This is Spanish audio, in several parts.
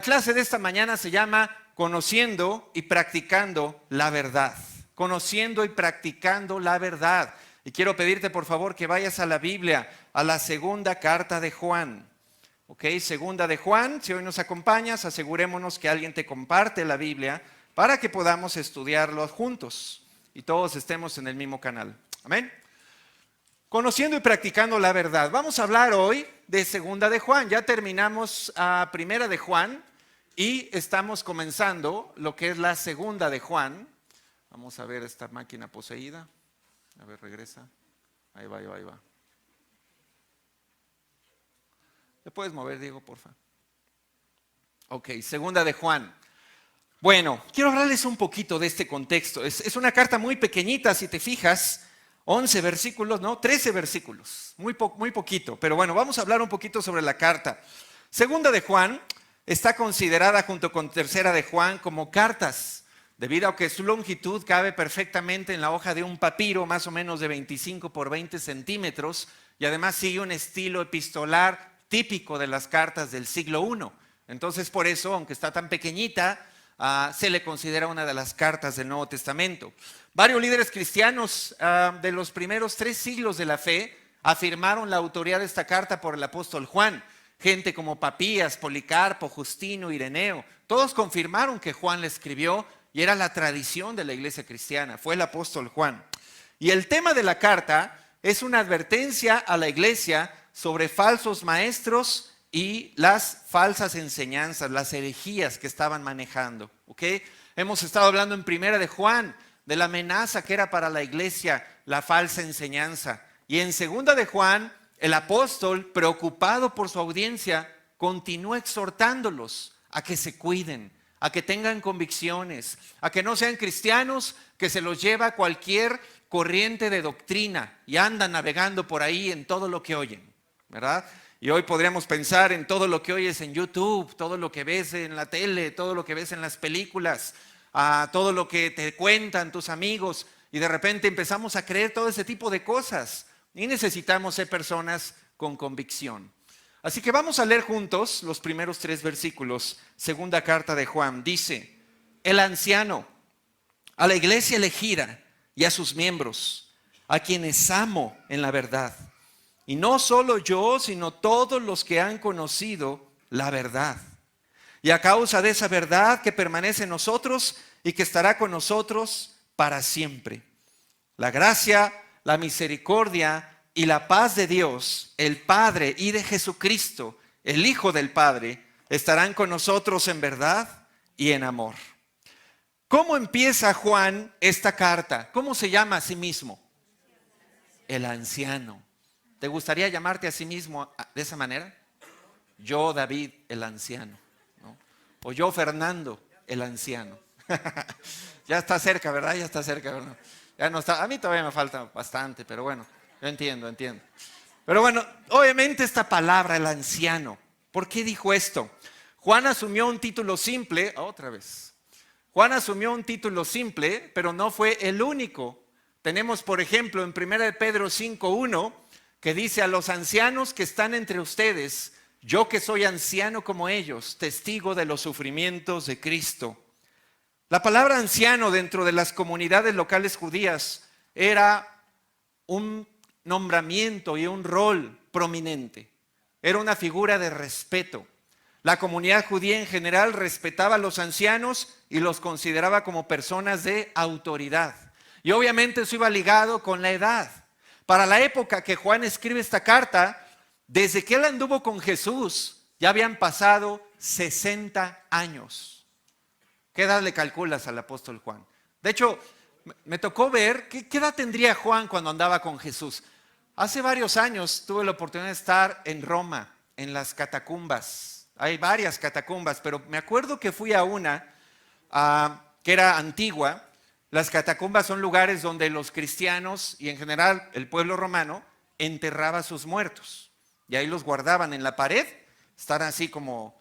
La clase de esta mañana se llama Conociendo y Practicando la Verdad. Conociendo y practicando la verdad. Y quiero pedirte por favor que vayas a la Biblia, a la segunda carta de Juan. Ok, segunda de Juan, si hoy nos acompañas, asegurémonos que alguien te comparte la Biblia para que podamos estudiarlo juntos y todos estemos en el mismo canal. Amén. Conociendo y practicando la verdad. Vamos a hablar hoy de segunda de Juan. Ya terminamos a primera de Juan y estamos comenzando lo que es la segunda de Juan. Vamos a ver esta máquina poseída. A ver, regresa. Ahí va, ahí va, ahí va. ¿Le puedes mover, Diego, porfa? Ok, segunda de Juan. Bueno, quiero hablarles un poquito de este contexto. Es una carta muy pequeñita, si te fijas. 11 versículos, ¿no? 13 versículos. Muy poquito. Pero bueno, vamos a hablar un poquito sobre la carta. Segunda de Juan está considerada junto con tercera de Juan como cartas, debido a que su longitud cabe perfectamente en la hoja de un papiro, más o menos de 25 por 20 centímetros, y además sigue un estilo epistolar típico de las cartas del siglo I. Entonces, por eso, aunque está tan pequeñita, se le considera una de las cartas del Nuevo Testamento. Varios líderes cristianos de los primeros 3 siglos de la fe afirmaron la autoría de esta carta por el apóstol Juan. Gente como Papías, Policarpo, Justino, Ireneo, todos confirmaron que Juan la escribió y era la tradición de la iglesia cristiana. Fue el apóstol Juan. Y el tema de la carta es una advertencia a la iglesia sobre falsos maestros y las falsas enseñanzas, las herejías que estaban manejando. ¿Okay? Hemos estado hablando en primera de Juan de la amenaza que era para la iglesia la falsa enseñanza. Y en segunda de Juan, el apóstol, preocupado por su audiencia, continúa exhortándolos a que se cuiden, a que tengan convicciones, a que no sean cristianos que se los lleva cualquier corriente de doctrina y andan navegando por ahí en todo lo que oyen, ¿verdad? Y hoy podríamos pensar en todo lo que oyes en YouTube, todo lo que ves en la tele, todo lo que ves en las películas, todo lo que te cuentan tus amigos, y de repente empezamos a creer todo ese tipo de cosas. Y necesitamos ser personas con convicción. Así que vamos a leer juntos los primeros 3 versículos. Segunda carta de Juan dice: el anciano, a la iglesia elegida y a sus miembros, a quienes amo en la verdad. Y no solo yo, sino todos los que han conocido la verdad. Y a causa de esa verdad que permanece en nosotros y que estará con nosotros para siempre. La gracia, la misericordia y la paz de Dios, el Padre, y de Jesucristo, el Hijo del Padre, estarán con nosotros en verdad y en amor. ¿Cómo empieza Juan esta carta? ¿Cómo se llama a sí mismo? El anciano. ¿Te gustaría llamarte a sí mismo de esa manera? Yo, David, el anciano, ¿no? O yo, Fernando, el anciano. Ya está cerca, ¿verdad? Ya está cerca, ¿verdad? Ya no está. A mí todavía me falta bastante, pero bueno, yo entiendo. Pero bueno, obviamente esta palabra, el anciano, ¿por qué dijo esto? Juan asumió un título simple, otra vez. Juan asumió un título simple, pero no fue el único. Tenemos, por ejemplo, en 1 de Pedro 5:1, que dice: a los ancianos que están entre ustedes, yo que soy anciano como ellos, testigo de los sufrimientos de Cristo. La palabra anciano dentro de las comunidades locales judías era un nombramiento y un rol prominente. Era una figura de respeto. La comunidad judía en general respetaba a los ancianos y los consideraba como personas de autoridad. Y obviamente eso iba ligado con la edad. Para la época que Juan escribe esta carta, desde que él anduvo con Jesús, ya habían pasado 60 años. ¿Qué edad le calculas al apóstol Juan? De hecho, me tocó ver qué edad tendría Juan cuando andaba con Jesús. Hace varios años tuve la oportunidad de estar en Roma, en las catacumbas. Hay varias catacumbas, pero me acuerdo que fui a una que era antigua. Las catacumbas son lugares donde los cristianos y en general el pueblo romano enterraba a sus muertos. Y ahí los guardaban en la pared, están así como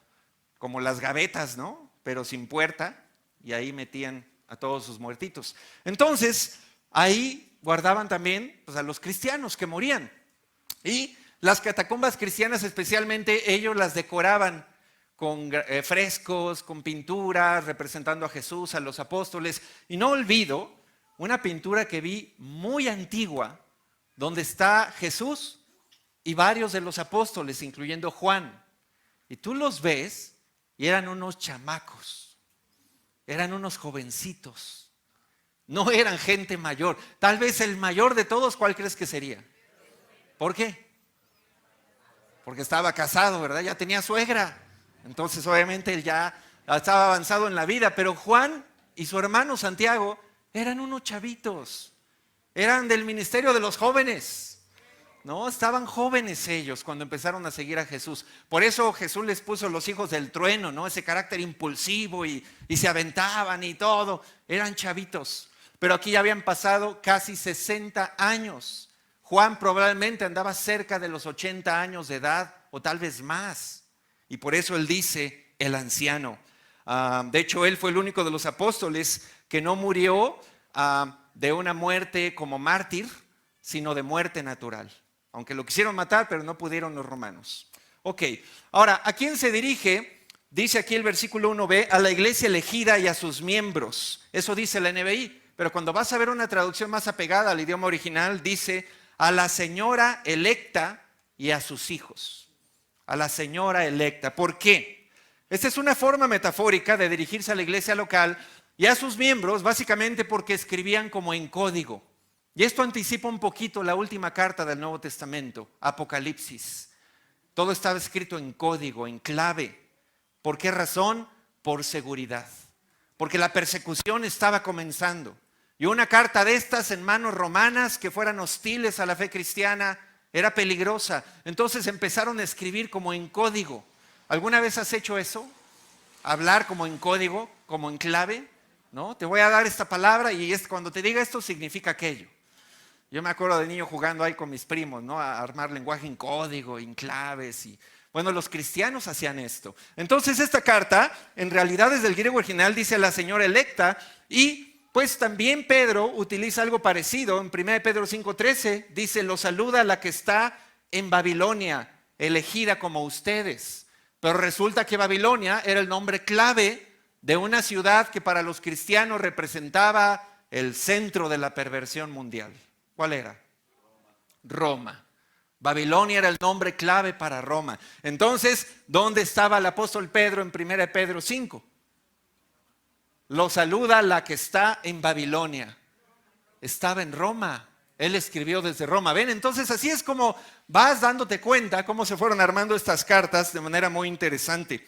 las gavetas, ¿no? Pero sin puerta, y ahí metían a todos sus muertitos. Entonces, ahí guardaban también pues, a los cristianos que morían. Y las catacumbas cristianas especialmente, ellos las decoraban con frescos, con pinturas representando a Jesús, a los apóstoles. Y no olvido una pintura que vi muy antigua, donde está Jesús y varios de los apóstoles, incluyendo Juan. Y tú los ves y eran unos chamacos, eran unos jovencitos, no eran gente mayor. Tal vez el mayor de todos, ¿cuál crees que sería? ¿Por qué? Porque estaba casado, ¿verdad? Ya tenía suegra. Entonces obviamente él ya estaba avanzado en la vida. Pero Juan y su hermano Santiago eran unos chavitos. Eran del ministerio de los jóvenes. No, estaban jóvenes ellos cuando empezaron a seguir a Jesús. Por eso Jesús les puso los hijos del trueno, ¿no? Ese carácter impulsivo y se aventaban y todo. Eran chavitos. Pero aquí ya habían pasado casi 60 años. Juan probablemente andaba cerca de los 80 años de edad o tal vez más. Y por eso él dice el anciano. De hecho, él fue el único de los apóstoles que no murió de una muerte como mártir, sino de muerte natural. Aunque lo quisieron matar, pero no pudieron los romanos. Ok, ahora, ¿a quién se dirige? Dice aquí el versículo 1b, a la iglesia elegida y a sus miembros. Eso dice la NBI. Pero cuando vas a ver una traducción más apegada al idioma original, dice a la señora electa y a sus hijos. A la señora electa. ¿Por qué? Esta es una forma metafórica de dirigirse a la iglesia local y a sus miembros, básicamente porque escribían como en código. Y esto anticipa un poquito la última carta del Nuevo Testamento, Apocalipsis. Todo estaba escrito en código, en clave. ¿Por qué razón? Por seguridad. Porque la persecución estaba comenzando. Y una carta de estas en manos romanas que fueran hostiles a la fe cristiana era peligrosa. Entonces empezaron a escribir como en código. ¿Alguna vez has hecho eso? Hablar como en código, como en clave, ¿no? Te voy a dar esta palabra y cuando te diga esto significa aquello. Yo me acuerdo de niño jugando ahí con mis primos, ¿no? A armar lenguaje en código, en claves y... Bueno, los cristianos hacían esto. Entonces esta carta, en realidad desde el griego original dice la señora electa y pues también Pedro utiliza algo parecido. En 1 Pedro 5:13 dice, lo saluda la que está en Babilonia, elegida como ustedes. Pero resulta que Babilonia era el nombre clave de una ciudad que para los cristianos representaba el centro de la perversión mundial. ¿Cuál era? Roma. Babilonia era el nombre clave para Roma. Entonces, ¿dónde estaba el apóstol Pedro en 1 Pedro 5? Lo saluda la que está en Babilonia. Estaba en Roma. Él escribió desde Roma. ¿Ven? Entonces así es como vas dándote cuenta cómo se fueron armando estas cartas de manera muy interesante.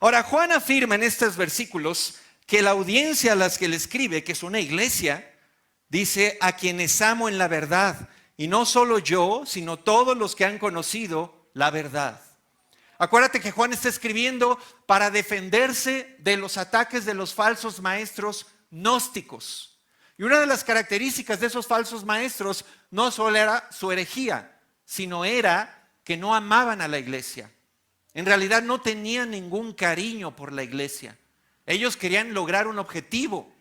Ahora, Juan afirma en estos versículos que la audiencia a las que le escribe, que es una iglesia, dice a quienes amo en la verdad. Y no solo yo, sino todos los que han conocido la verdad. Acuérdate que Juan está escribiendo para defenderse de los ataques de los falsos maestros gnósticos. Y una de las características de esos falsos maestros no solo era su herejía, sino era que no amaban a la iglesia. En realidad no tenían ningún cariño por la iglesia. Ellos querían lograr un objetivo,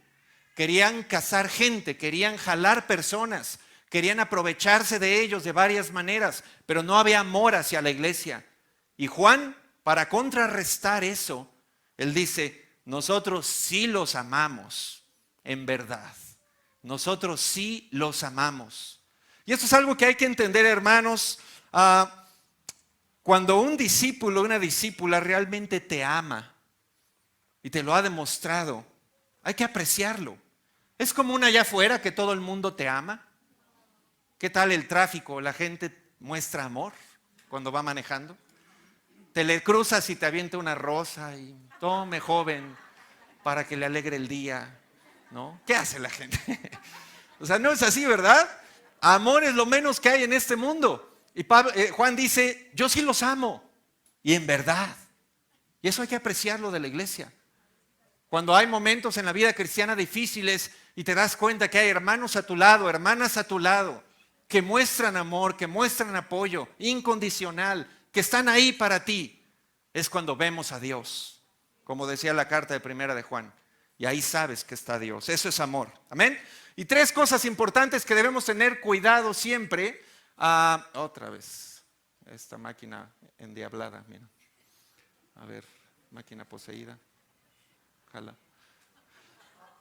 querían cazar gente, querían jalar personas, querían aprovecharse de ellos de varias maneras, pero no había amor hacia la iglesia. Y Juan, para contrarrestar eso, él dice, nosotros sí los amamos, en verdad. Nosotros sí los amamos. Y esto es algo que hay que entender, hermanos. Cuando un discípulo, una discípula realmente te ama y te lo ha demostrado, hay que apreciarlo. Es común allá afuera que todo el mundo te ama. ¿Qué tal el tráfico? La gente muestra amor cuando va manejando. Te le cruzas y te avienta una rosa y tome joven para que le alegre el día, ¿no? ¿Qué hace la gente? O sea, no es así, ¿verdad? Amor es lo menos que hay en este mundo. Y Juan dice, yo sí los amo. Y en verdad. Y eso hay que apreciarlo de la iglesia. Cuando hay momentos en la vida cristiana difíciles y te das cuenta que hay hermanos a tu lado, hermanas a tu lado, que muestran amor, que muestran apoyo incondicional, que están ahí para ti, es cuando vemos a Dios. Como decía la carta de 1 de Juan. Y ahí sabes que está Dios. Eso es amor. Amén. Y tres cosas importantes que debemos tener cuidado siempre. Otra vez, esta máquina endiablada, mira. A ver, Máquina poseída. Jala.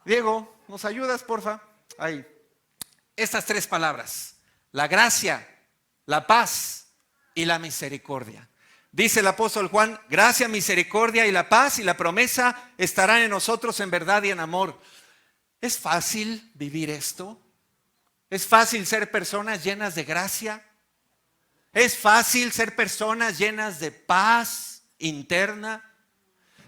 Diego, ¿nos ayudas, porfa? Ahí. Estas 3 palabras: la gracia, la paz y la misericordia. Dice el apóstol Juan: gracia, misericordia y la paz y la promesa estarán en nosotros en verdad y en amor. ¿Es fácil vivir esto? ¿Es fácil ser personas llenas de gracia? ¿Es fácil ser personas llenas de paz interna?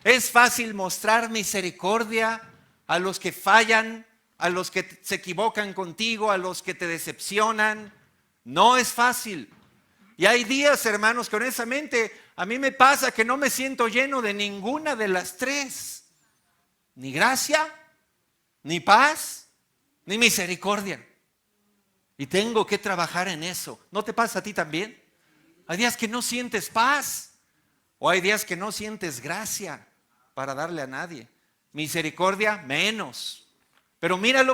¿Es fácil mostrar misericordia a los que fallan, a los que se equivocan contigo, a los que te decepcionan? No es fácil. Y hay días, hermanos, que honestamente a mí me pasa que no me siento lleno de ninguna de las 3. Ni gracia, ni paz, ni misericordia. Y tengo que trabajar en eso. ¿No te pasa a ti también? Hay días que no sientes paz. O hay días que no sientes gracia para darle a nadie. Misericordia, menos. Pero mira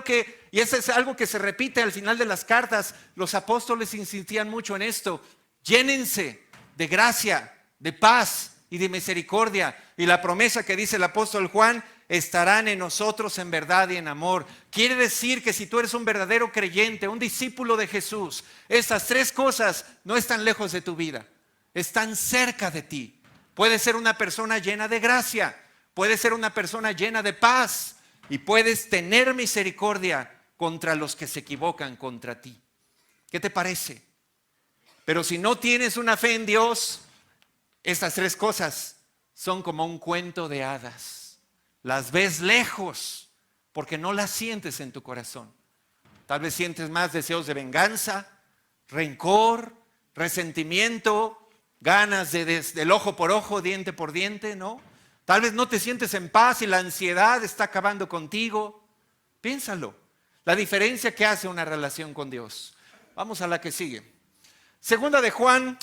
y eso es algo que se repite al final de las cartas. Los apóstoles insistían mucho en esto. Llénense de gracia, de paz y de misericordia. Y la promesa que dice el apóstol Juan: estarán en nosotros en verdad y en amor. Quiere decir que si tú eres un verdadero creyente, un discípulo de Jesús, estas 3 cosas no están lejos de tu vida, están cerca de ti. Puedes ser una persona llena de gracia, puedes ser una persona llena de paz y puedes tener misericordia contra los que se equivocan contra ti. ¿Qué te parece? Pero si no tienes una fe en Dios, estas 3 cosas son como un cuento de hadas. Las ves lejos porque no las sientes en tu corazón. Tal vez sientes más deseos de venganza, rencor, resentimiento, ganas del ojo por ojo, diente por diente, ¿no? Tal vez no te sientes en paz y la ansiedad está acabando contigo. Piénsalo. La diferencia que hace una relación con Dios. Vamos a la que sigue. Segunda de Juan,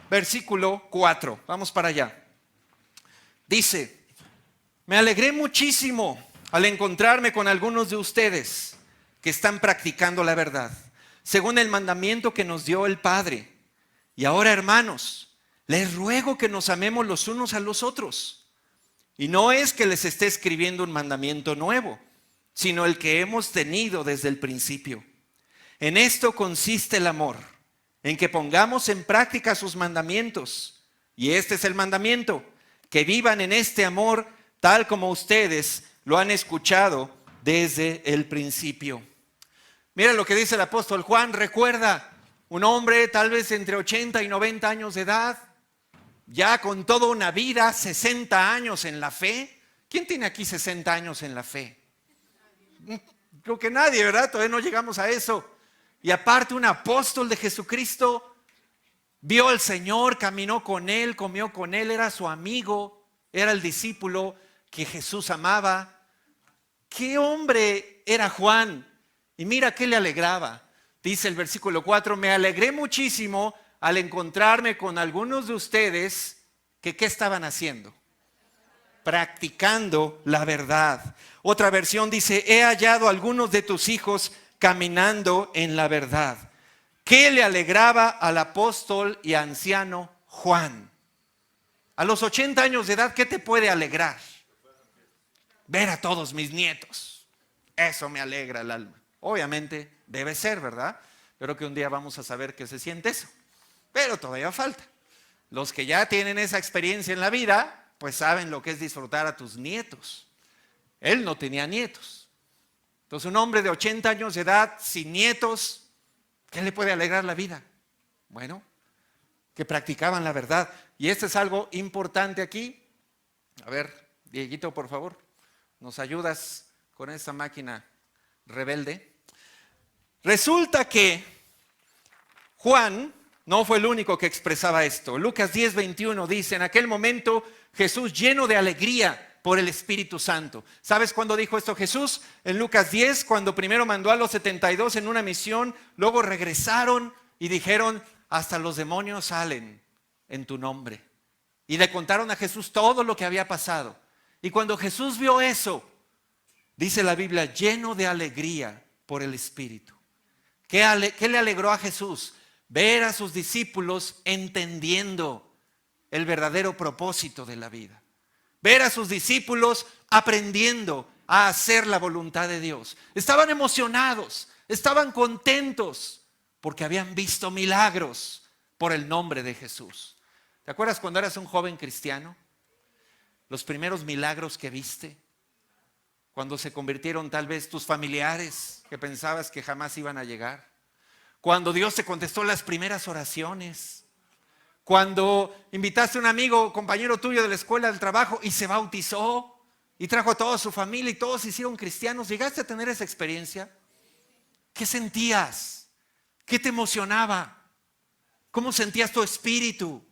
versículo 4. Vamos para allá. Dice: me alegré muchísimo al encontrarme con algunos de ustedes que están practicando la verdad, según el mandamiento que nos dio el Padre. Y ahora, hermanos, les ruego que nos amemos los unos a los otros. Y no es que les esté escribiendo un mandamiento nuevo, sino el que hemos tenido desde el principio. En esto consiste el amor, en que pongamos en práctica sus mandamientos. Y este es el mandamiento: que vivan en este amor tal como ustedes lo han escuchado desde el principio. Mira lo que dice el apóstol Juan. Recuerda, un hombre tal vez entre 80 y 90 años de edad, ya con toda una vida, 60 años en la fe. ¿Quién tiene aquí 60 años en la fe? Creo que nadie, ¿verdad? Todavía no llegamos a eso. Y aparte, un apóstol de Jesucristo, vio al Señor, caminó con Él, comió con Él, era su amigo, era el discípulo que Jesús amaba. ¿Qué hombre era Juan? Y mira qué le alegraba. Dice el versículo 4: me alegré muchísimo al encontrarme con algunos de ustedes que ¿qué estaban haciendo? Practicando la verdad. Otra versión dice: he hallado a algunos de tus hijos caminando en la verdad. ¿Qué le alegraba al apóstol y anciano Juan? A los 80 años de edad, ¿qué te puede alegrar? Ver a todos mis nietos. Eso me alegra el alma. Obviamente debe ser, ¿verdad? Pero que un día vamos a saber qué se siente eso. Pero todavía falta. Los que ya tienen esa experiencia en la vida, pues saben lo que es disfrutar a tus nietos. Él no tenía nietos. Entonces, un hombre de 80 años de edad, sin nietos, ¿qué le puede alegrar la vida? Bueno, que practicaban la verdad. Y esto es algo importante aquí. A ver, Dieguito, por favor, ¿nos ayudas con esa máquina rebelde? Resulta que Juan no fue el único que expresaba esto. Lucas 10:21 dice: en aquel momento Jesús, lleno de alegría por el Espíritu Santo. ¿Sabes cuándo dijo esto Jesús? En Lucas 10, cuando primero mandó a los 72 en una misión, luego regresaron y dijeron: hasta los demonios salen en tu nombre. Y le contaron a Jesús todo lo que había pasado. Y cuando Jesús vio eso, dice la Biblia, lleno de alegría por el Espíritu. ¿Qué le alegró a Jesús? Ver a sus discípulos entendiendo el verdadero propósito de la vida. ver a sus discípulos aprendiendo a hacer la voluntad de Dios. Estaban emocionados, estaban contentos porque habían visto milagros por el nombre de Jesús. ¿Te acuerdas cuando eras un joven cristiano? Los primeros milagros que viste, cuando se convirtieron tal vez tus familiares que pensabas que jamás iban a llegar, cuando Dios te contestó las primeras oraciones, cuando invitaste a un amigo o compañero tuyo de la escuela, del trabajo y se bautizó y trajo a toda su familia y todos se hicieron cristianos. ¿Llegaste a tener esa experiencia? ¿Qué sentías? ¿Qué te emocionaba? ¿Cómo sentías tu espíritu?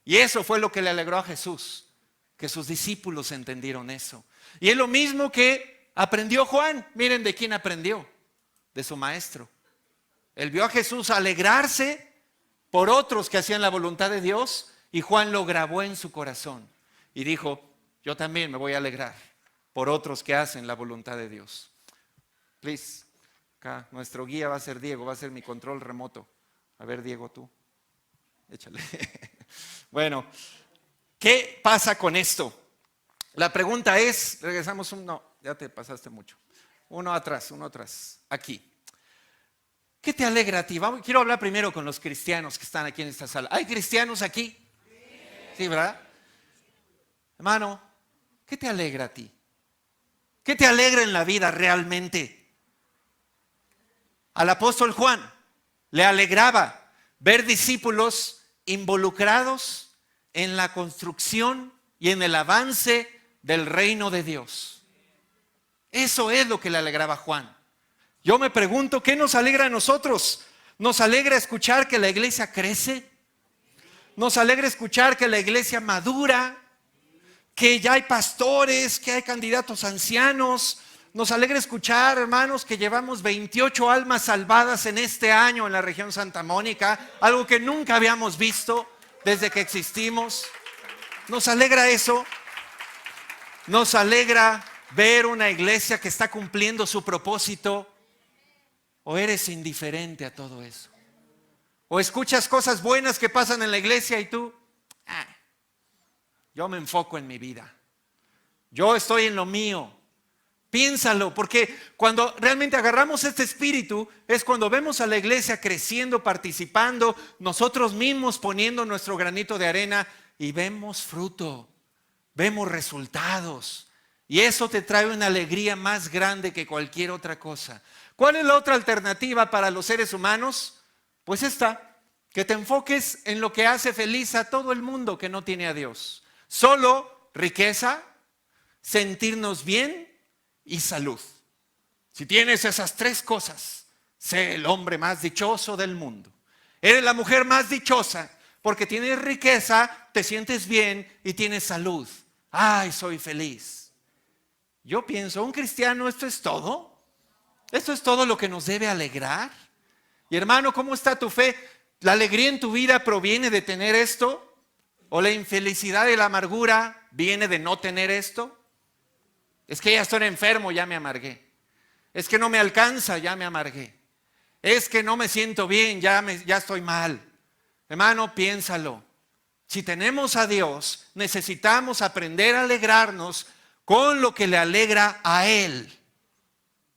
Y eso fue lo que le alegró a Jesús, que sus discípulos entendieron eso. Y es lo mismo que aprendió Juan. Miren de quién aprendió, de su maestro. Él vio a Jesús alegrarse por otros que hacían la voluntad de Dios y Juan lo grabó en su corazón y dijo, yo también me voy a alegrar por otros que hacen la voluntad de Dios. Please, acá nuestro guía va a ser Diego, va a ser mi control remoto. A ver, Diego, tú, échale. Bueno, ¿qué pasa con esto? La pregunta es, regresamos no, ya te pasaste mucho. Uno atrás, aquí. ¿Qué te alegra a ti? Quiero hablar primero con los cristianos que están aquí en esta sala. ¿Hay cristianos aquí? Sí, ¿verdad? Hermano, ¿qué te alegra a ti? ¿Qué te alegra en la vida realmente? Al apóstol Juan le alegraba ver discípulos involucrados en la construcción y en el avance del reino de Dios. Eso es lo que le alegraba a Juan. Yo me pregunto, ¿qué nos alegra a nosotros? ¿Nos alegra escuchar que la iglesia crece? ¿Nos alegra escuchar que la iglesia madura? ¿Que ya hay pastores, que hay candidatos ancianos? Nos alegra escuchar, hermanos, que llevamos 28 almas salvadas en este año en la región Santa Mónica, algo que nunca habíamos visto desde que existimos. ¿Nos alegra eso? ¿Nos alegra ver una iglesia que está cumpliendo su propósito? ¿O eres indiferente a todo eso? ¿O escuchas cosas buenas que pasan en la iglesia y tú, yo me enfoco en mi vida, yo estoy en lo mío? Piénsalo, porque cuando realmente agarramos este espíritu es cuando vemos a la iglesia creciendo, participando, nosotros mismos poniendo nuestro granito de arena y vemos fruto, vemos resultados. Y eso te trae una alegría más grande que cualquier otra cosa. ¿Cuál es la otra alternativa para los seres humanos? Pues esta, que te enfoques en lo que hace feliz a todo el mundo que no tiene a Dios. Solo riqueza, sentirnos bien y salud. Si tienes esas tres cosas, sé el hombre más dichoso del mundo. Eres la mujer más dichosa porque tienes riqueza, te sientes bien y tienes salud. ¡Ay, soy feliz! Yo pienso, ¿un cristiano esto es todo? ¿Esto es todo lo que nos debe alegrar? Y hermano, ¿cómo está tu fe? ¿La alegría en tu vida proviene de tener esto? ¿O la infelicidad y la amargura viene de no tener esto? Es que ya estoy enfermo, ya me amargué. Es que no me alcanza, ya me amargué. Es que no me siento bien, ya estoy mal. Hermano, piénsalo. Si tenemos a Dios, necesitamos aprender a alegrarnos con lo que le alegra a Él.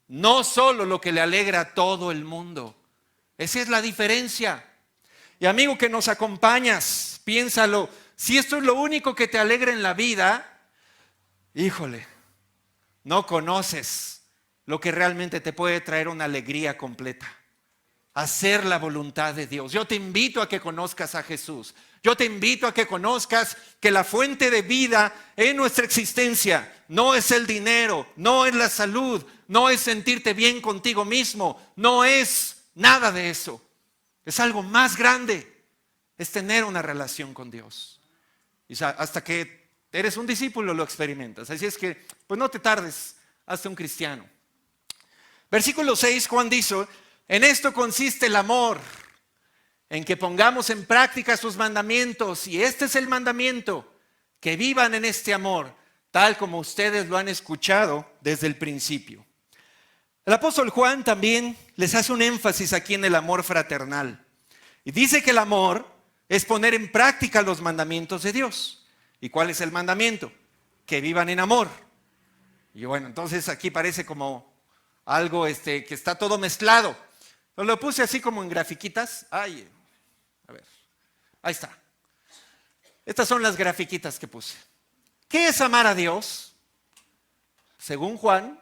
No solo lo que le alegra a todo el mundo. Esa es la diferencia. Y amigo que nos acompañas, piénsalo. Si esto es lo único que te alegra en la vida, híjole, no conoces lo que realmente te puede traer una alegría completa. Hacer la voluntad de Dios. Yo te invito a que conozcas a Jesús. Yo te invito a que conozcas que la fuente de vida en nuestra existencia no es el dinero, no es la salud, no es sentirte bien contigo mismo, no es nada de eso. Es algo más grande, es tener una relación con Dios. Y hasta que eres un discípulo lo experimentas. Así es que, pues no te tardes, hazte un cristiano. Versículo 6, Juan dice, en esto consiste el amor, en que pongamos en práctica sus mandamientos. Y este es el mandamiento, que vivan en este amor, tal como ustedes lo han escuchado desde el principio. El apóstol Juan también les hace un énfasis aquí en el amor fraternal. Y dice que el amor es poner en práctica los mandamientos de Dios. ¿Y cuál es el mandamiento? que vivan en amor. Y bueno, entonces aquí parece como algo que está todo mezclado. Lo puse así como en grafiquitas. Ay, a ver, ahí está. Estas son las grafiquitas que puse. ¿Qué es amar a Dios? Según Juan,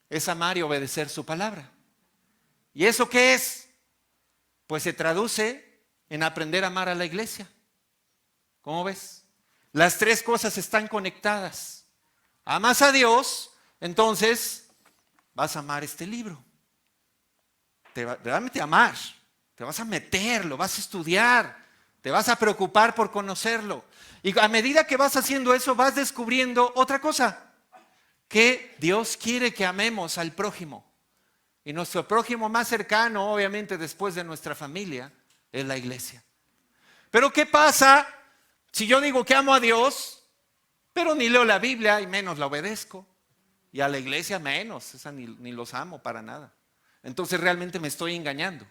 es amar y obedecer su palabra. ¿Y eso qué es? Pues se traduce en aprender a amar a la iglesia. ¿Cómo ves? Las tres cosas están conectadas. Amas a Dios, entonces vas a amar este libro. Realmente amar. Te vas a meter, lo vas a estudiar, te vas a preocupar por conocerlo. Y a medida que vas haciendo eso, vas descubriendo otra cosa. Que Dios quiere que amemos al prójimo. Y nuestro prójimo más cercano, obviamente después de nuestra familia, es la iglesia. Pero ¿qué pasa si yo digo que amo a Dios, pero ni leo la Biblia y menos la obedezco? Y a la iglesia menos, esa ni los amo para nada. Entonces realmente me estoy engañando,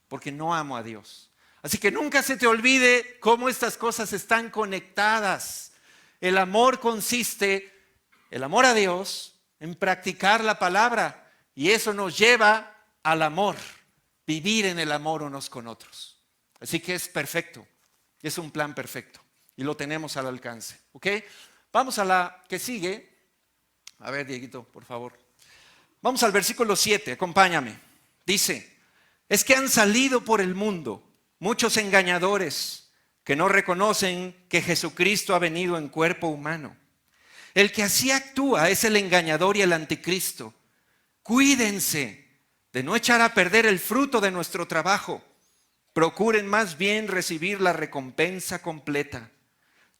porque no amo a Dios. Así que nunca se te olvide cómo estas cosas están conectadas. El amor consiste, el amor a Dios, en practicar la palabra. Y eso nos lleva al amor, vivir en el amor unos con otros. Así que es perfecto, es un plan perfecto y lo tenemos al alcance. ¿Ok? Vamos a la que sigue. A ver, Dieguito, por favor. Vamos al versículo 7, acompáñame. Dice, es que han salido por el mundo muchos engañadores que no reconocen que Jesucristo ha venido en cuerpo humano. El que así actúa es el engañador y el anticristo. Cuídense de no echar a perder el fruto de nuestro trabajo. Procuren más bien recibir la recompensa completa.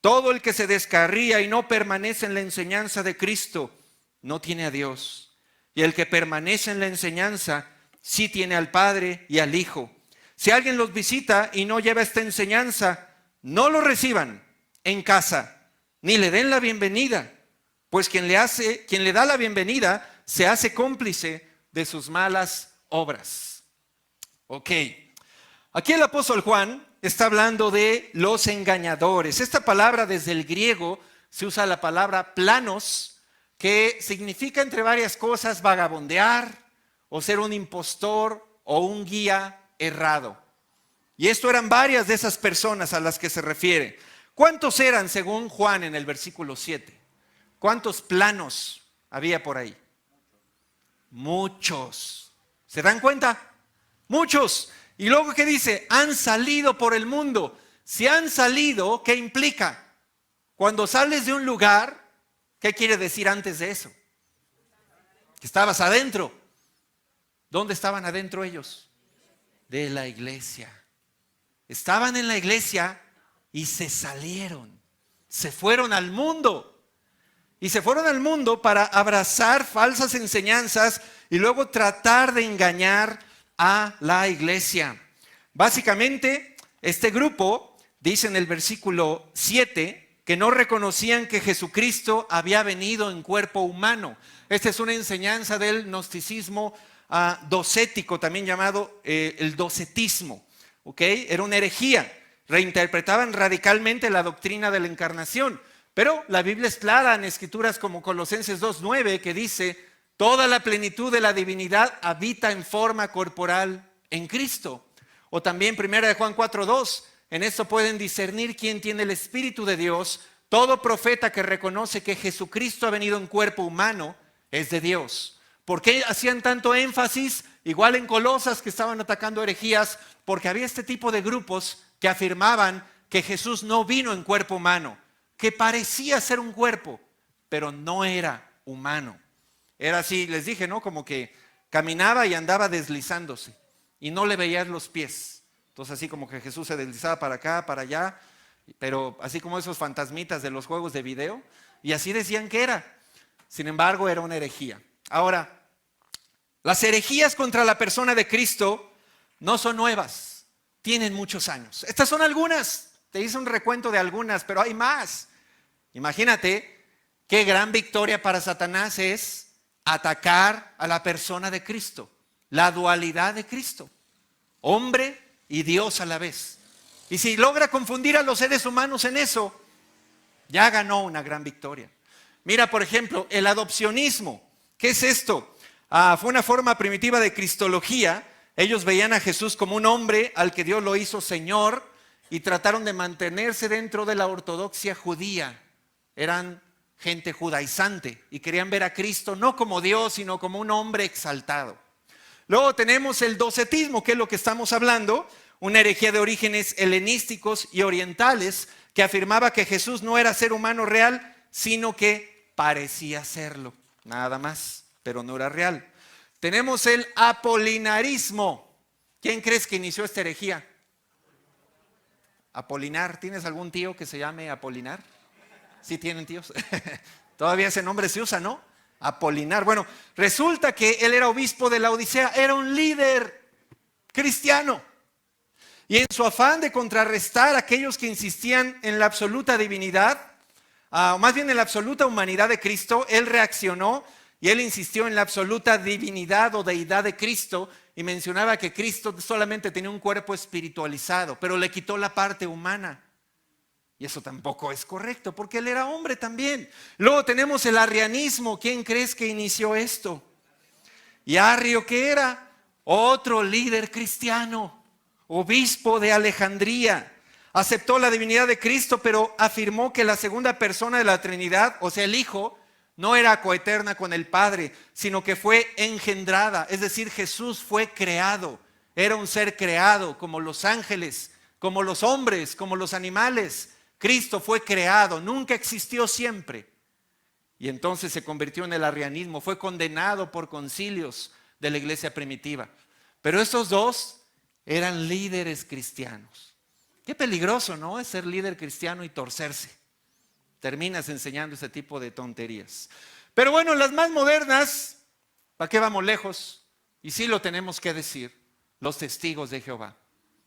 Todo el que se descarría y no permanece en la enseñanza de Cristo no tiene a Dios. Y el que permanece en la enseñanza sí tiene al Padre y al Hijo. Si alguien los visita y no lleva esta enseñanza, no lo reciban en casa, ni le den la bienvenida, pues quien le da la bienvenida se hace cómplice de sus malas obras. Ok, aquí el apóstol Juan está hablando de los engañadores. Esta palabra desde el griego se usa la palabra planos, que significa entre varias cosas vagabundear o ser un impostor o un guía errado. Y esto eran varias de esas personas a las que se refiere. ¿Cuántos eran según Juan en el versículo 7? ¿Cuántos planos había por ahí? Muchos. ¿Se dan cuenta? Muchos. Y luego, ¿qué dice? Han salido por el mundo. Si han salido, ¿qué implica? Cuando sales de un lugar, ¿qué quiere decir antes de eso? Que estabas adentro. ¿Dónde estaban adentro ellos? De la iglesia. Estaban en la iglesia y se salieron. Se fueron al mundo. Y se fueron al mundo para abrazar falsas enseñanzas y luego tratar de engañar a la iglesia. Básicamente, este grupo dice en el versículo 7 que no reconocían que Jesucristo había venido en cuerpo humano. Esta es una enseñanza del gnosticismo docético, también llamado el docetismo. ¿Okay? Era una herejía. Reinterpretaban radicalmente la doctrina de la encarnación. Pero la Biblia es clara en escrituras como Colosenses 2:9 que dice, toda la plenitud de la divinidad habita en forma corporal en Cristo. O también 1 Juan 4:2, en esto pueden discernir quién tiene el Espíritu de Dios. Todo profeta que reconoce que Jesucristo ha venido en cuerpo humano es de Dios. ¿Por qué hacían tanto énfasis? Igual en Colosas, que estaban atacando herejías, porque había este tipo de grupos que afirmaban que Jesús no vino en cuerpo humano, que parecía ser un cuerpo, pero no era humano. Era así, les dije, ¿no? Como que caminaba y andaba deslizándose y no le veías los pies. Entonces así como que Jesús se deslizaba para acá, para allá, pero así como esos fantasmitas de los juegos de video, y así decían que era. Sin embargo, era una herejía. Ahora, las herejías contra la persona de Cristo no son nuevas, tienen muchos años. Estas son algunas, te hice un recuento de algunas, pero hay más. Imagínate qué gran victoria para Satanás es atacar a la persona de Cristo, la dualidad de Cristo, hombre y Dios a la vez. Y si logra confundir a los seres humanos en eso, ya ganó una gran victoria. Mira, por ejemplo, el adopcionismo. ¿Qué es esto? Fue una forma primitiva de cristología. Ellos veían a Jesús como un hombre al que Dios lo hizo Señor y trataron de mantenerse dentro de la ortodoxia judía. Eran gente judaizante y querían ver a Cristo no como Dios, sino como un hombre exaltado. Luego tenemos el docetismo, que es lo que estamos hablando, una herejía de orígenes helenísticos y orientales que afirmaba que Jesús no era ser humano real, sino que parecía serlo, nada más, pero no era real. Tenemos el apolinarismo. ¿Quién crees que inició esta herejía? Apolinar. ¿Tienes algún tío que se llame Apolinar? ¿Sí tienen tíos? Todavía ese nombre se usa, ¿no? Apolinar. Bueno, resulta que él era obispo de Laodicea, era un líder cristiano. Y en su afán de contrarrestar a aquellos que insistían en la absoluta divinidad, o más bien en la absoluta humanidad de Cristo, él reaccionó y él insistió en la absoluta divinidad o deidad de Cristo y mencionaba que Cristo solamente tenía un cuerpo espiritualizado, pero le quitó la parte humana. Y eso tampoco es correcto, porque él era hombre también. Luego tenemos el arrianismo. ¿Quién crees que inició esto? ¿Y Arrio qué era? Otro líder cristiano, obispo de Alejandría. Aceptó la divinidad de Cristo, pero afirmó que la segunda persona de la Trinidad, o sea, el Hijo, no era coeterna con el Padre, sino que fue engendrada. Es decir, Jesús fue creado. Era un ser creado, como los ángeles, como los hombres, como los animales. Cristo fue creado, nunca existió siempre. Y entonces se convirtió en el arrianismo, fue condenado por concilios de la iglesia primitiva. Pero estos dos eran líderes cristianos. Qué peligroso, ¿no? Es ser líder cristiano y torcerse. Terminas enseñando ese tipo de tonterías. Pero bueno, las más modernas, ¿para qué vamos lejos? Y sí lo tenemos que decir, los testigos de Jehová.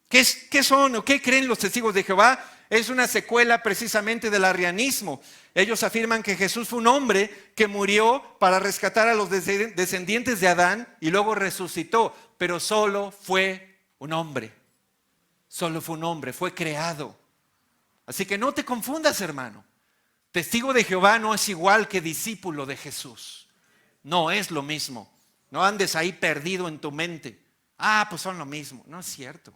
¿Qué son o qué creen los testigos de Jehová? Es una secuela precisamente del arrianismo. Ellos afirman que Jesús fue un hombre que murió para rescatar a los descendientes de Adán y luego resucitó, pero solo fue un hombre. Solo fue un hombre, fue creado. Así que no te confundas, hermano. Testigo de Jehová no es igual que discípulo de Jesús. No es lo mismo. No andes ahí perdido en tu mente. Pues son lo mismo. No es cierto.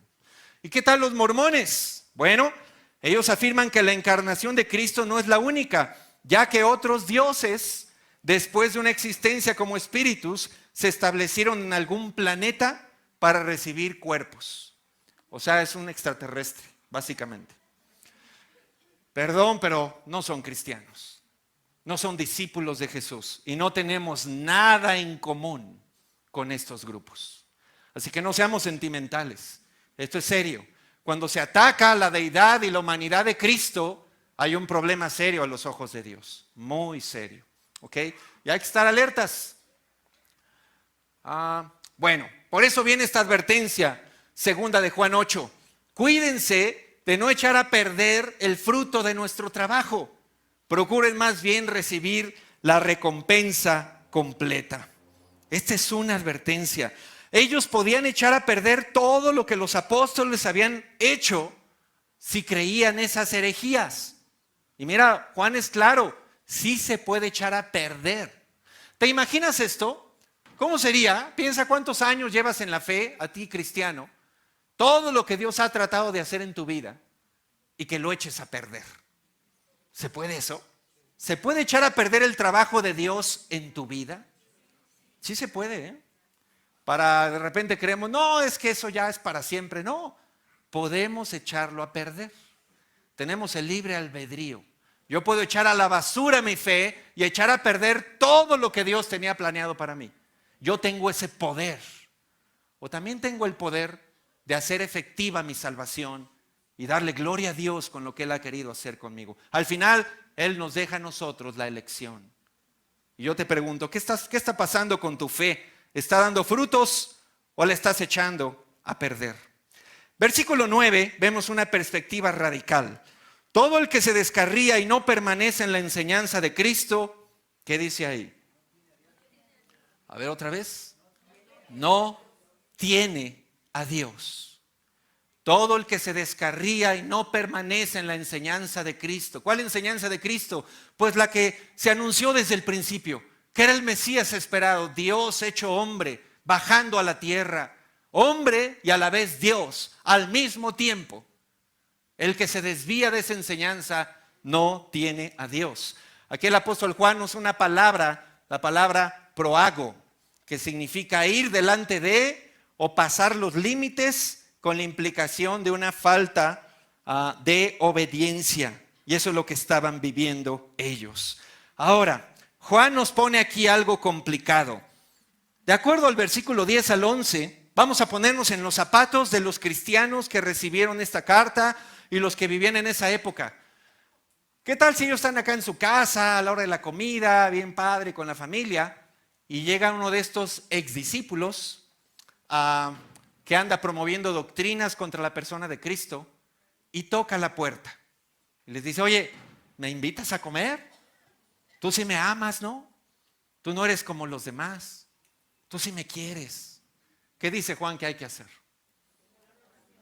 ¿Y qué tal los mormones? Bueno, ellos afirman que la encarnación de Cristo no es la única, ya que otros dioses, después de una existencia como espíritus, se establecieron en algún planeta para recibir cuerpos. O sea, es un extraterrestre, básicamente. Perdón, pero no son cristianos. No son discípulos de Jesús. Y no tenemos nada en común con estos grupos. Así que no seamos sentimentales. Esto es serio. Cuando se ataca a la deidad y la humanidad de Cristo, hay un problema serio a los ojos de Dios. Muy serio. ¿Ok? Y hay que estar alertas. Bueno, por eso viene esta advertencia, segunda de Juan 8. Cuídense de no echar a perder el fruto de nuestro trabajo. Procuren más bien recibir la recompensa completa. Esta es una advertencia. Ellos podían echar a perder todo lo que los apóstoles habían hecho si creían esas herejías. Y mira, Juan es claro, sí se puede echar a perder. ¿Te imaginas esto? ¿Cómo sería? Piensa cuántos años llevas en la fe, a ti cristiano, todo lo que Dios ha tratado de hacer en tu vida y que lo eches a perder. ¿Se puede eso? ¿Se puede echar a perder el trabajo de Dios en tu vida? Sí se puede, ¿eh? De repente creemos, no, es que eso ya es para siempre. No, podemos echarlo a perder. Tenemos el libre albedrío. Yo puedo echar a la basura mi fe y echar a perder todo lo que Dios tenía planeado para mí. Yo tengo ese poder. O también tengo el poder de hacer efectiva mi salvación y darle gloria a Dios con lo que Él ha querido hacer conmigo. Al final, Él nos deja a nosotros la elección. Y yo te pregunto, ¿qué está pasando con tu fe? ¿Está dando frutos o la estás echando a perder? Versículo 9, vemos una perspectiva radical. Todo el que se descarría y no permanece en la enseñanza de Cristo, ¿qué dice ahí? A ver otra vez. No tiene a Dios. Todo el que se descarría y no permanece en la enseñanza de Cristo. ¿Cuál enseñanza de Cristo? Pues la que se anunció desde el principio, que era el Mesías esperado, Dios hecho hombre, bajando a la tierra, hombre y a la vez Dios, al mismo tiempo. El que se desvía de esa enseñanza no tiene a Dios. Aquí el apóstol Juan usa una palabra, la palabra proago, que significa ir delante de o pasar los límites con la implicación de una falta de obediencia. Y eso es lo que estaban viviendo ellos. Ahora, Juan nos pone aquí algo complicado. De acuerdo al versículo 10 al 11, vamos a ponernos en los zapatos de los cristianos que recibieron esta carta y los que vivían en esa época. ¿Qué tal si ellos están acá en su casa a la hora de la comida, bien padre, con la familia, y llega uno de estos exdiscípulos que anda promoviendo doctrinas contra la persona de Cristo y toca la puerta y les dice: oye, ¿me invitas a comer? Tú sí me amas, ¿no? Tú no eres como los demás. Tú sí me quieres. ¿Qué dice Juan que hay que hacer?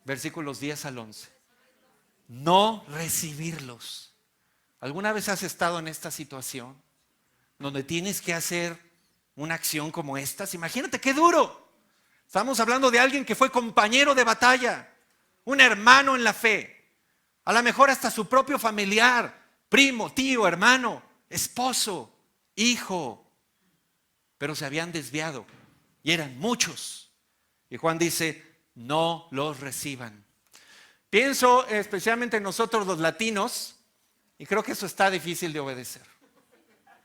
Versículos 10 al 11. No recibirlos. ¿Alguna vez has estado en esta situación donde tienes que hacer una acción como esta? Imagínate qué duro. Estamos hablando de alguien que fue compañero de batalla, un hermano en la fe, a lo mejor hasta su propio familiar, primo, tío, hermano, esposo, hijo, pero se habían desviado y eran muchos. Y Juan dice: no los reciban. Pienso especialmente en nosotros los latinos, y creo que eso está difícil de obedecer,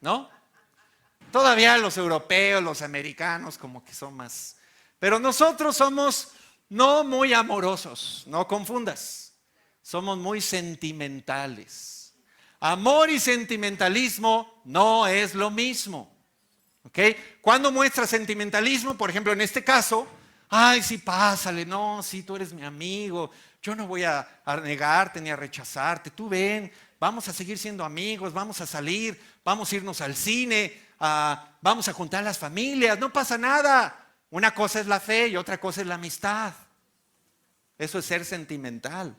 ¿no? Todavía los europeos, los americanos como que son más... Pero nosotros somos no muy amorosos, no confundas. Somos muy sentimentales. Amor y sentimentalismo no es lo mismo. ¿Ok? Cuando muestra sentimentalismo, por ejemplo, en este caso, ay, sí, pásale, no, sí, tú eres mi amigo, yo no voy a negarte ni a rechazarte, tú ven, vamos a seguir siendo amigos, vamos a salir, vamos a irnos al cine, vamos a juntar las familias, no pasa nada. Una cosa es la fe y otra cosa es la amistad. Eso es ser sentimental.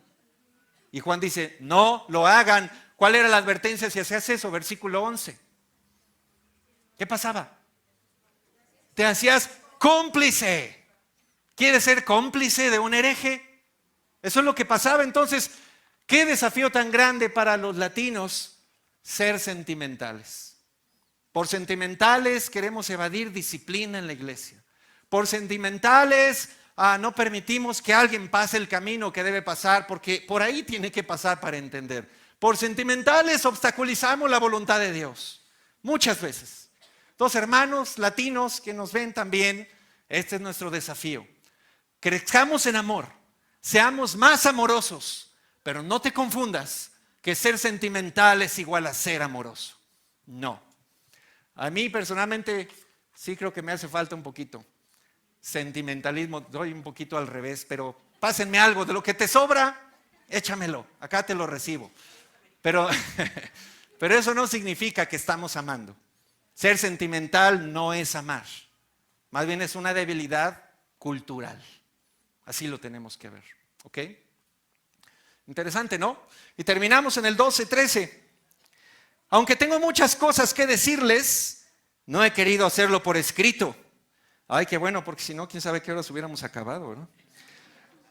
Y Juan dice: no lo hagan. ¿Cuál era la advertencia si hacías eso? Versículo 11. ¿Qué pasaba? Te hacías cómplice. ¿Quieres ser cómplice de un hereje? Eso es lo que pasaba. Entonces, qué desafío tan grande para los latinos ser sentimentales. Por sentimentales queremos evadir disciplina en la iglesia. Por sentimentales no permitimos que alguien pase el camino que debe pasar, porque por ahí tiene que pasar para entender. Por sentimentales obstaculizamos la voluntad de Dios, muchas veces. Entonces, hermanos latinos que nos ven también, este es nuestro desafío. Crezcamos en amor, seamos más amorosos, pero no te confundas que ser sentimental es igual a ser amoroso. No. A mí personalmente sí creo que me hace falta un poquito. Sentimentalismo, doy un poquito al revés, pero pásenme algo de lo que te sobra, échamelo, acá te lo recibo. Pero eso no significa que estamos amando. Ser sentimental no es amar, más bien es una debilidad cultural. Así lo tenemos que ver, ¿ok? Interesante, ¿no? Y terminamos en el 12:13. Aunque tengo muchas cosas que decirles, no he querido hacerlo por escrito. Ay, qué bueno, porque si no, quién sabe qué horas hubiéramos acabado, ¿no?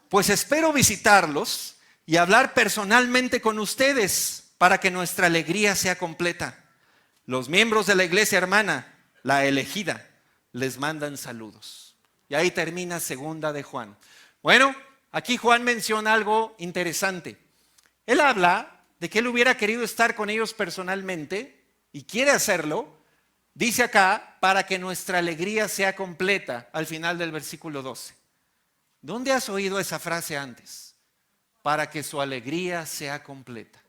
Pues espero visitarlos y hablar personalmente con ustedes para que nuestra alegría sea completa. Los miembros de la iglesia hermana, la elegida, les mandan saludos. Y ahí termina segunda de Juan. Bueno, aquí Juan menciona algo interesante. Él habla de que él hubiera querido estar con ellos personalmente y quiere hacerlo. Dice acá, para que nuestra alegría sea completa, al final del versículo 12. ¿Dónde has oído esa frase antes? Para que su alegría sea completa.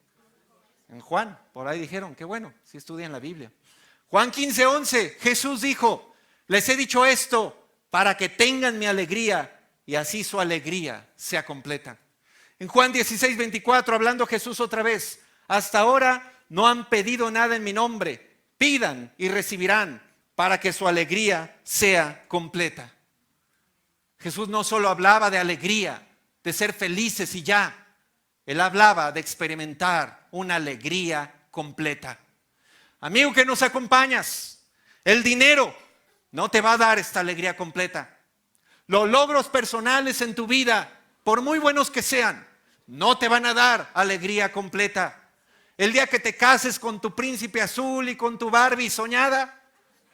En Juan, por ahí dijeron, qué bueno, si estudian la Biblia. Juan 15:11, Jesús dijo: les he dicho esto para que tengan mi alegría y así su alegría sea completa. En Juan 16:24, hablando Jesús otra vez: hasta ahora no han pedido nada en mi nombre. Pidan y recibirán para que su alegría sea completa. Jesús no solo hablaba de alegría, de ser felices y ya. Él hablaba de experimentar una alegría completa. Amigo que nos acompañas, el dinero no te va a dar esta alegría completa. Los logros personales en tu vida, por muy buenos que sean, no te van a dar alegría completa. El día que te cases con tu príncipe azul y con tu Barbie soñada,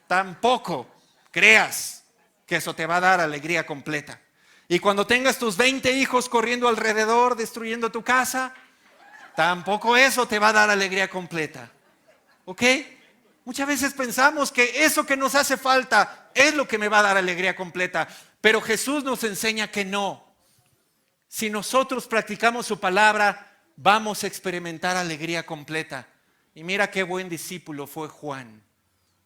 tampoco creas que eso te va a dar alegría completa. Y cuando tengas tus 20 hijos corriendo alrededor, destruyendo tu casa, tampoco eso te va a dar alegría completa. ¿Ok? Muchas veces pensamos que eso que nos hace falta es lo que me va a dar alegría completa. Pero Jesús nos enseña que no. Si nosotros practicamos su palabra, vamos a experimentar alegría completa. Y mira qué buen discípulo fue Juan.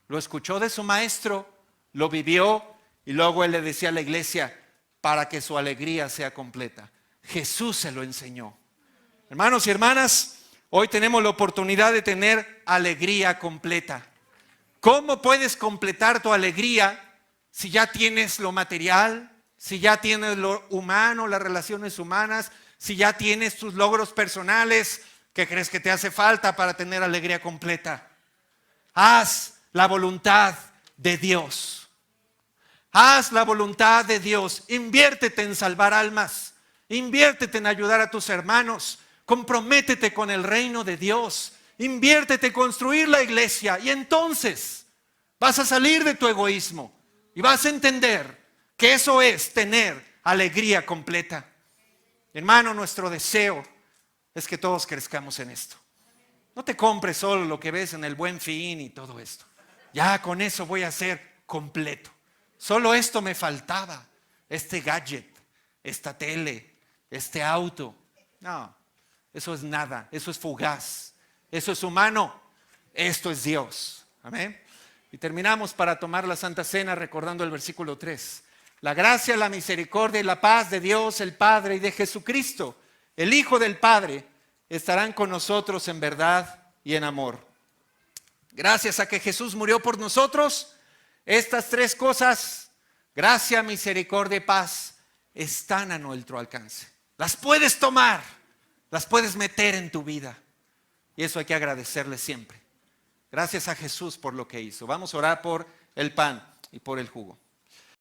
Lo escuchó de su maestro, lo vivió y luego él le decía a la iglesia, para que su alegría sea completa. Jesús se lo enseñó. Hermanos y hermanas, hoy tenemos la oportunidad de tener alegría completa. ¿Cómo puedes completar tu alegría si ya tienes lo material, si ya tienes lo humano, las relaciones humanas, si ya tienes tus logros personales? ¿Qué crees que te hace falta para tener alegría completa? Haz la voluntad de Dios. Haz la voluntad de Dios. Inviértete en salvar almas. Inviértete en ayudar a tus hermanos. Comprométete con el reino de Dios. Inviértete en construir la iglesia. Y entonces vas a salir de tu egoísmo. Y vas a entender que eso es tener alegría completa. Hermano, nuestro deseo es que todos crezcamos en esto. No te compres solo lo que ves en el Buen Fin y todo esto. Ya con eso voy a ser completo. Solo esto me faltaba, este gadget, esta tele, este auto. No, eso es nada, eso es fugaz, eso es humano, esto es Dios. Amén. Y terminamos para tomar la Santa Cena recordando el versículo 3. La gracia, la misericordia y la paz de Dios el Padre y de Jesucristo, el Hijo del Padre, estarán con nosotros en verdad y en amor. Gracias a que Jesús murió por nosotros, estas tres cosas, gracia, misericordia y paz, están a nuestro alcance. Las puedes tomar, las puedes meter en tu vida. Y eso hay que agradecerle siempre. Gracias a Jesús por lo que hizo. Vamos a orar por el pan y por el jugo.